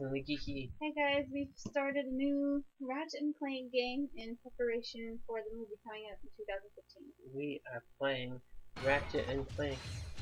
definitely geeky. Hey guys, we've started a new Ratchet and Clank game in preparation for the movie coming out in 2015. We are playing Ratchet and Clank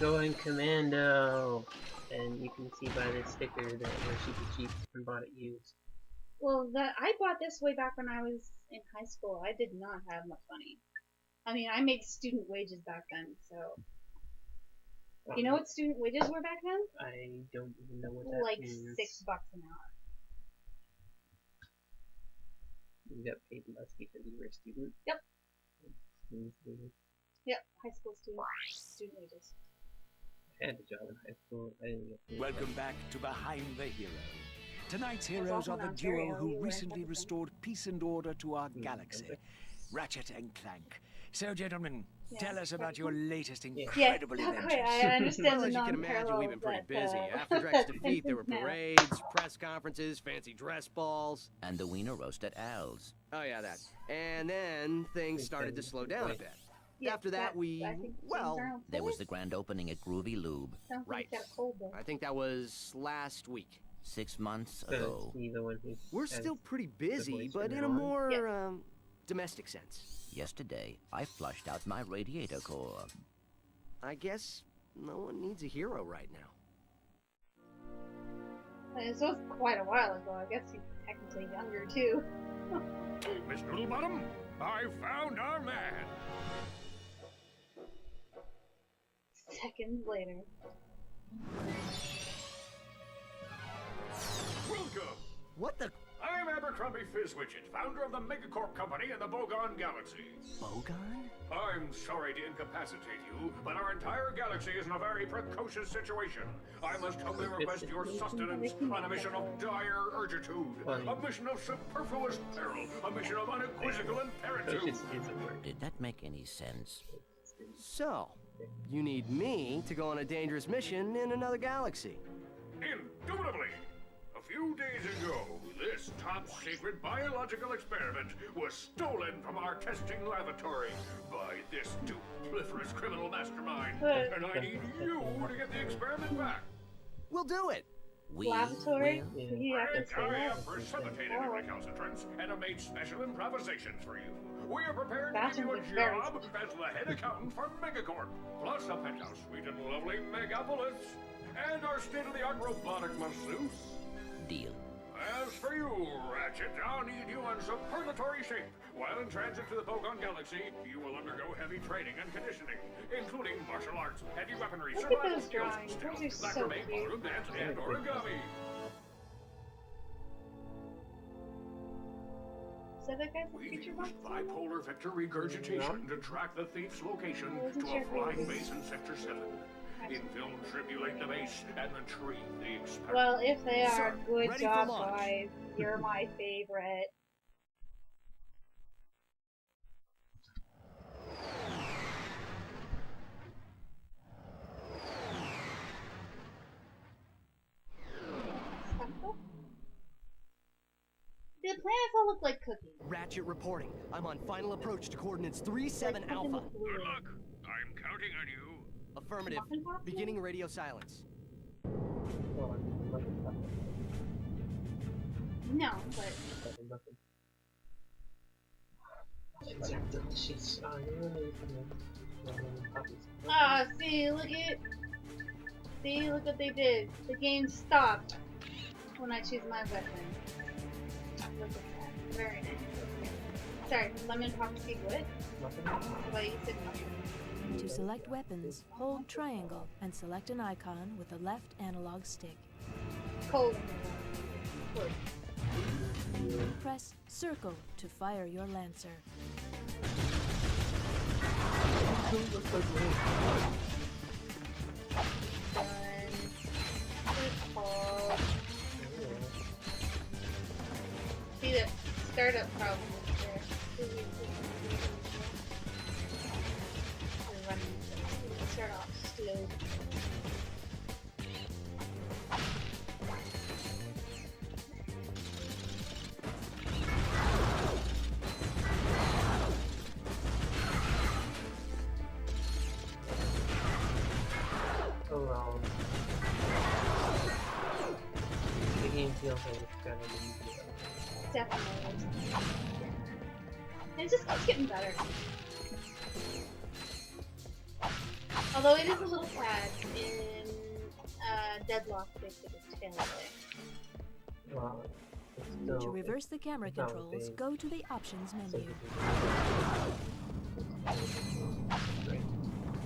Going Commando! And you can see by this sticker that we're super cheap and bought it used. Well, I bought this way back when I was in high school. I did not have much money. I mean, I made student wages back then, so... You know what student wages were back then? I don't even know what that means. Like $6 an hour. You got paid less because you were a student? Yep. Student. Yep, high school student wages. I had a job in high school. I didn't get paid. Welcome back to Behind the Hero. Tonight's heroes are the duo who recently restored peace and order to our galaxy, Ratchet and Clank. So, gentlemen, tell us about your latest incredible adventures. I understand. Well, as you can imagine, we've been pretty busy. After Drake's defeat, there were parades, press conferences, fancy dress balls. And the wiener roast at Al's. Oh, yeah, that. And then things started to slow down a bit. After that, there was the grand opening at Groovy Lube. Right. I think that was last week. 6 months ago. We're still pretty busy, but in a more, domestic sense. Yesterday, I flushed out my radiator core. I guess no one needs a hero right now. This was quite a while ago. I guess he's technically younger, too. Miss Noodlebottom, I found our man. Seconds later. Welcome. What the? I'm Abercrombie Fizzwidget, founder of the Megacorp Company in the Bogon Galaxy. Bogon? I'm sorry to incapacitate you, but our entire galaxy is in a very precocious situation. I must humbly request your sustenance on a mission of dire urgitude, a mission of superfluous peril, a mission of unequivocal imperative. Did that make any sense? So, you need me to go on a dangerous mission in another galaxy. Indubitably. A few days ago, this top-secret biological experiment was stolen from our testing laboratory by this dupliferous criminal mastermind, and I need you to get the experiment back. We'll do it. Laboratory? I have precipitated the recalcitrants and have made special improvisations for you. We are prepared to give you a job as the head accountant for Megacorp, plus a penthouse suite in lovely Megapolis, and our state-of-the-art robotic masseuse. Deal. As for you, Ratchet, I'll need you in superlatory shape. While in transit to the Bogon Galaxy, you will undergo heavy training and conditioning, including martial arts, heavy weaponry, Look survival at those skills, drawings. stealth, Those are so macrame, cute. ballroom dance, and origami. So that guy's a We feature use box? bipolar vector regurgitation to track the thief's location to a flying base in Sector 7. In film, tribulate the base and retrieve the experiment. Well, if they are, Sir, good ready job, for launch. guys. You're my favorite. The planets all look like cookies. Ratchet reporting. I'm on final approach to coordinates 37 Like Alpha. cookies with Good glue. luck. I'm counting on you. Affirmative. Muffin Top? Beginning radio silence. No, but see, look what they did. The game stopped when I choose my weapon. Look at that. Very nice. Sorry, lemon pop seed what? Well, you said muffin. To select weapons, hold triangle and select an icon with the left analog stick. Cold. Press circle to fire your lancer. See the startup problem there. Start off slow. feel like it's kind of easy. Definitely. And it just keeps getting better. Although it is a little sad in Deadlock, they took its tail away. Well, it's To still, reverse the camera it's not controls, big. go to the options menu. Right.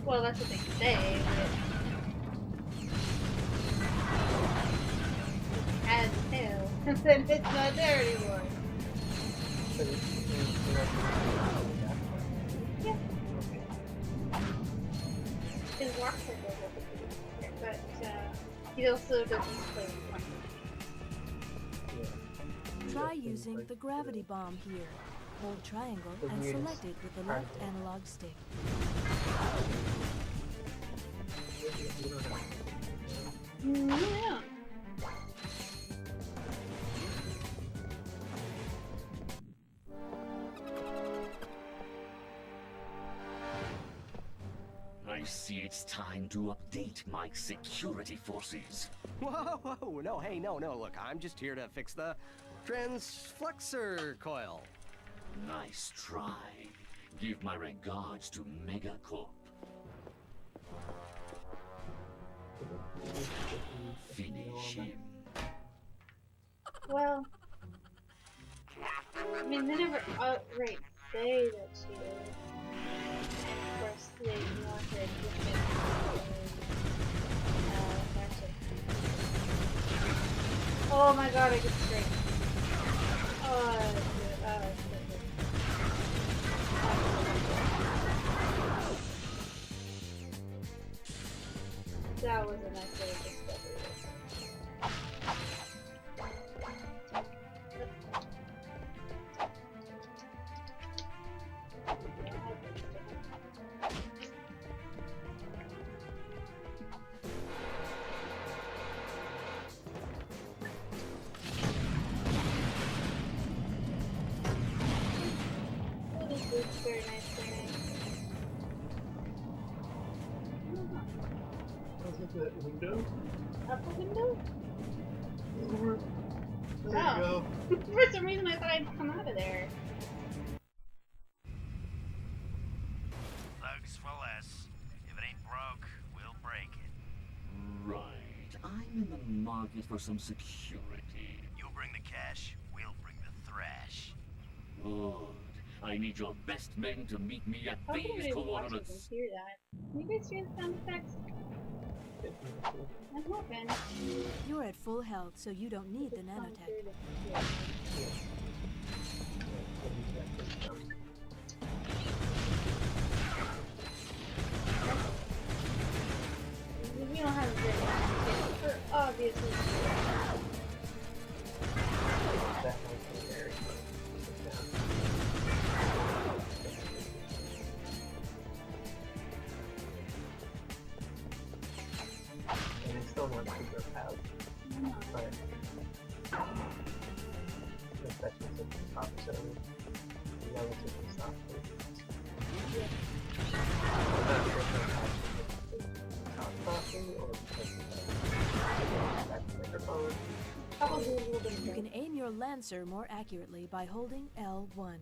Well, that's what they say, but... It has a tail, and then it's not there anymore. But it's not Yeah. His walk cycle is a but he also doesn't play with fun. Try using the gravity bomb here. Hold triangle and select it with the left analog stick. Yeah. I see it's time to update my security forces. Whoa, whoa, no, hey, no, look, I'm just here to fix the transflexor coil. Nice try. Give my regards to Megacorp. Finish him. Well, I mean, they never outright say that she is. Of course, they want her existence Ratchet. Oh my god, I get straight. Oh, that's good. Oh, that's so good. That was a nice little discovery. Very nice, very nice. Is that window? Upper window? Over. There Oh. you go. For some reason I thought I'd come out of there. Thugs for less. If it ain't broke, we'll break it. Right. I'm in the market for some security. You'll bring the cash, we'll bring the thrash. Good. I need your best men to meet me at How come these I watch coordinates. and hear that? Can you guys hear the sound effects? I'm hoping. You're at full health, so you don't need the nanotech. We don't have a very long for obvious reasons. That might be very fun. And it's still not super loud, but the sessions at the top, so relatively softly. Yeah. I'm not sure if it's talk softly or because of the microphone. Probably a little bit of You both. can aim your Lancer more accurately by holding L1.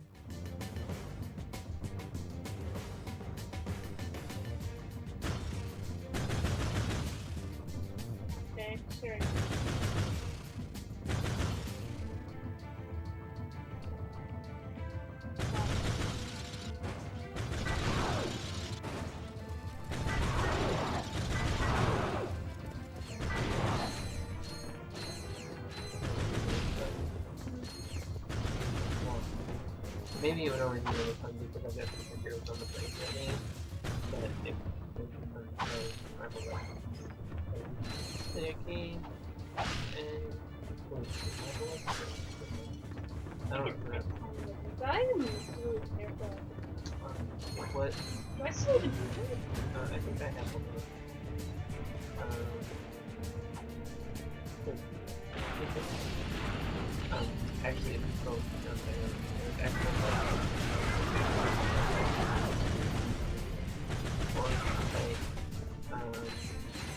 Okay, sure. Maybe it would only be really fun because I got some heroes on the plane game, but it would be fun to play Marvel Legends. Game and I don't remember. I am really careful. What? Do I still even do it? I think I have one of actually, it's both. There's extra or play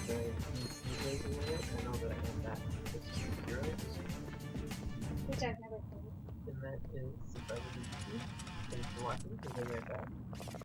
the PC version of it. I know that I have that with heroes. and that is surprisingly easy. Thanks for watching. We'll be right back.